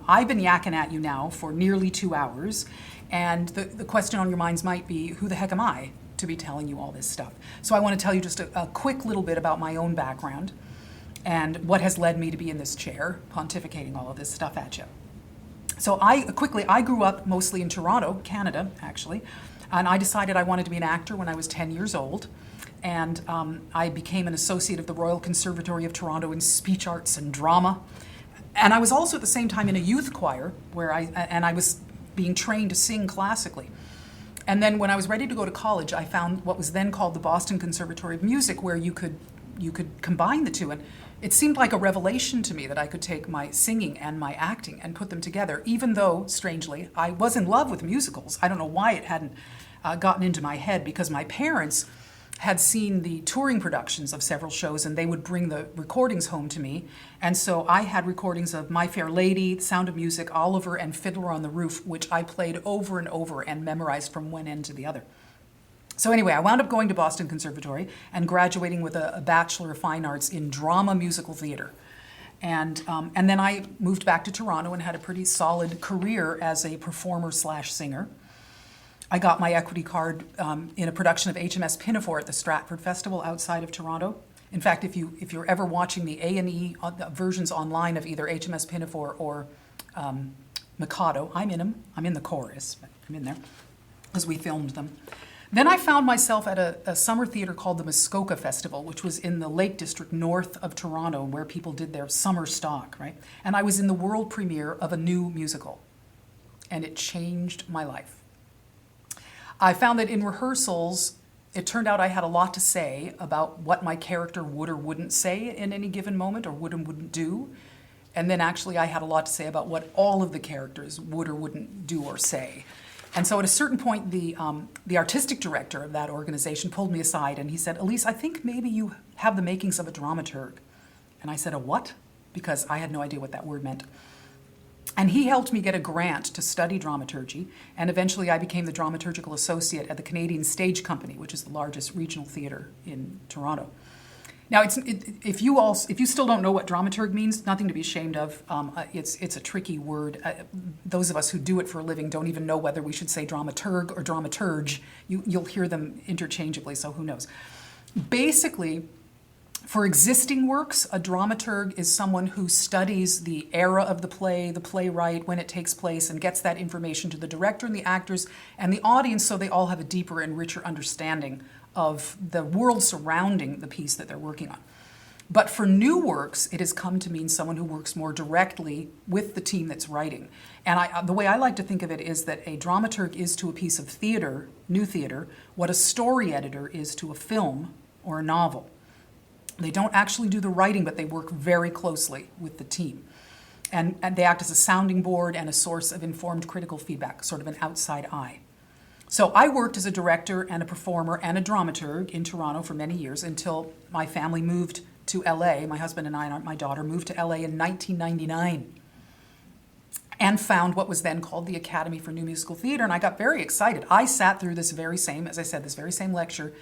I've been yakking at you now for nearly 2 hours, and the question on your minds might be, who the heck am I to be telling you all this stuff? So I want to tell you just a quick little bit about my own background and what has led me to be in this chair, pontificating all of this stuff at you. So I grew up mostly in Toronto, Canada, actually, and I decided I wanted to be an actor when I was 10 years old. And I became an associate of the Royal Conservatory of Toronto in speech arts and drama. And I was also at the same time in a youth choir where I was being trained to sing classically. And then when I was ready to go to college, I found what was then called the Boston Conservatory of Music, where you could combine the two. And it seemed like a revelation to me that I could take my singing and my acting and put them together, even though, strangely, I was in love with musicals. I don't know why it hadn't gotten into my head, because my parents had seen the touring productions of several shows, and they would bring the recordings home to me. And so I had recordings of My Fair Lady, Sound of Music, Oliver, and Fiddler on the Roof, which I played over and over and memorized from one end to the other. So anyway, I wound up going to Boston Conservatory and graduating with a Bachelor of Fine Arts in Drama Musical Theater. And then I moved back to Toronto and had a pretty solid career as a performer/singer. I got my equity card in a production of HMS Pinafore at the Stratford Festival outside of Toronto. In fact, if you're ever watching the A&E versions online of either HMS Pinafore or Mikado, I'm in them. I'm in the chorus, but I'm in there because we filmed them. Then I found myself at a summer theater called the Muskoka Festival, which was in the Lake District north of Toronto, where people did their summer stock, right? And I was in the world premiere of a new musical, and it changed my life. I found that in rehearsals, it turned out I had a lot to say about what my character would or wouldn't say in any given moment, or would and wouldn't do. And then actually I had a lot to say about what all of the characters would or wouldn't do or say. And so at a certain point, the artistic director of that organization pulled me aside and he said, "Elise, I think maybe you have the makings of a dramaturg." And I said, "A what?" Because I had no idea what that word meant. And he helped me get a grant to study dramaturgy, and eventually I became the dramaturgical associate at the Canadian Stage Company, which is the largest regional theatre in Toronto. Now, if you still don't know what dramaturg means, nothing to be ashamed of. It's a tricky word. Those of us who do it for a living don't even know whether we should say dramaturg or dramaturge. You'll hear them interchangeably, so who knows. Basically, for existing works, a dramaturg is someone who studies the era of the play, the playwright, when it takes place, and gets that information to the director and the actors and the audience so they all have a deeper and richer understanding of the world surrounding the piece that they're working on. But for new works, it has come to mean someone who works more directly with the team that's writing. And the way I like to think of it is that a dramaturg is to a piece of theater, new theater, what a story editor is to a film or a novel. They don't actually do the writing, but they work very closely with the team. And they act as a sounding board and a source of informed critical feedback, sort of an outside eye. So I worked as a director and a performer and a dramaturg in Toronto for many years until my family moved to LA. My husband and I and my daughter moved to LA in 1999 and found what was then called the Academy for New Musical Theatre. And I got very excited. I sat through this very same, as I said, this very same lecture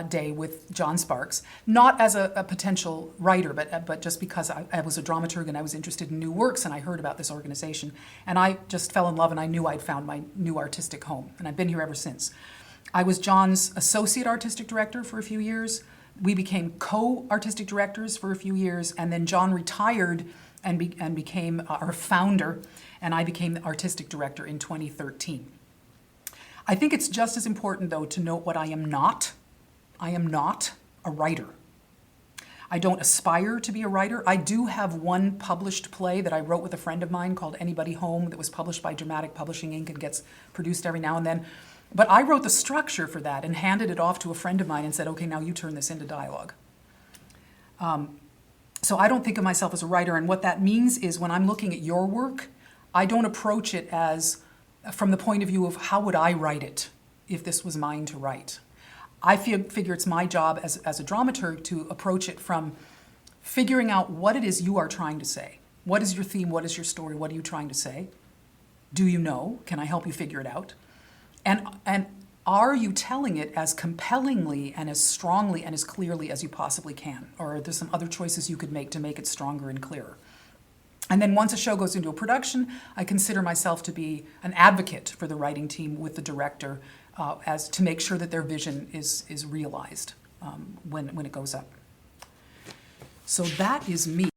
day with John Sparks, not as a potential writer, but just because I was a dramaturg and I was interested in new works and I heard about this organization. And I just fell in love and I knew I'd found my new artistic home. And I've been here ever since. I was John's associate artistic director for a few years. We became co-artistic directors for a few years. And then John retired and became our founder. And I became the artistic director in 2013. I think it's just as important, though, to note what I am not. I am not a writer. I don't aspire to be a writer. I do have one published play that I wrote with a friend of mine called Anybody Home that was published by Dramatic Publishing Inc. and gets produced every now and then. But I wrote the structure for that and handed it off to a friend of mine and said, "Okay, now you turn this into dialogue." So I don't think of myself as a writer, and what that means is when I'm looking at your work, I don't approach it as from the point of view of how would I write it if this was mine to write. I figure it's my job as a dramaturg to approach it from figuring out what it is you are trying to say. What is your theme? What is your story? What are you trying to say? Do you know? Can I help you figure it out? And are you telling it as compellingly and as strongly and as clearly as you possibly can? Or are there some other choices you could make to make it stronger and clearer? And then once a show goes into a production, I consider myself to be an advocate for the writing team with the director as to make sure that their vision is realized when it goes up. So that is me.